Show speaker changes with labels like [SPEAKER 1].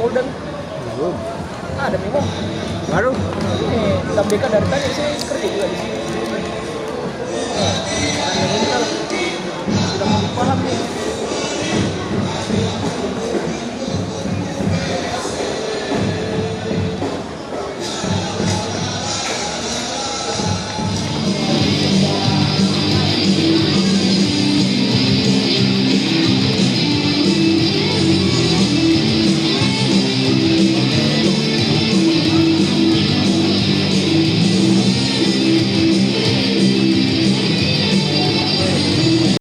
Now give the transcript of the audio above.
[SPEAKER 1] Golden.
[SPEAKER 2] Belum.
[SPEAKER 1] Ada Memo.
[SPEAKER 2] Baru.
[SPEAKER 1] Ini Tambeka dari tadi saya kerja juga di sini. Orang yang ini kan sudah paham nih.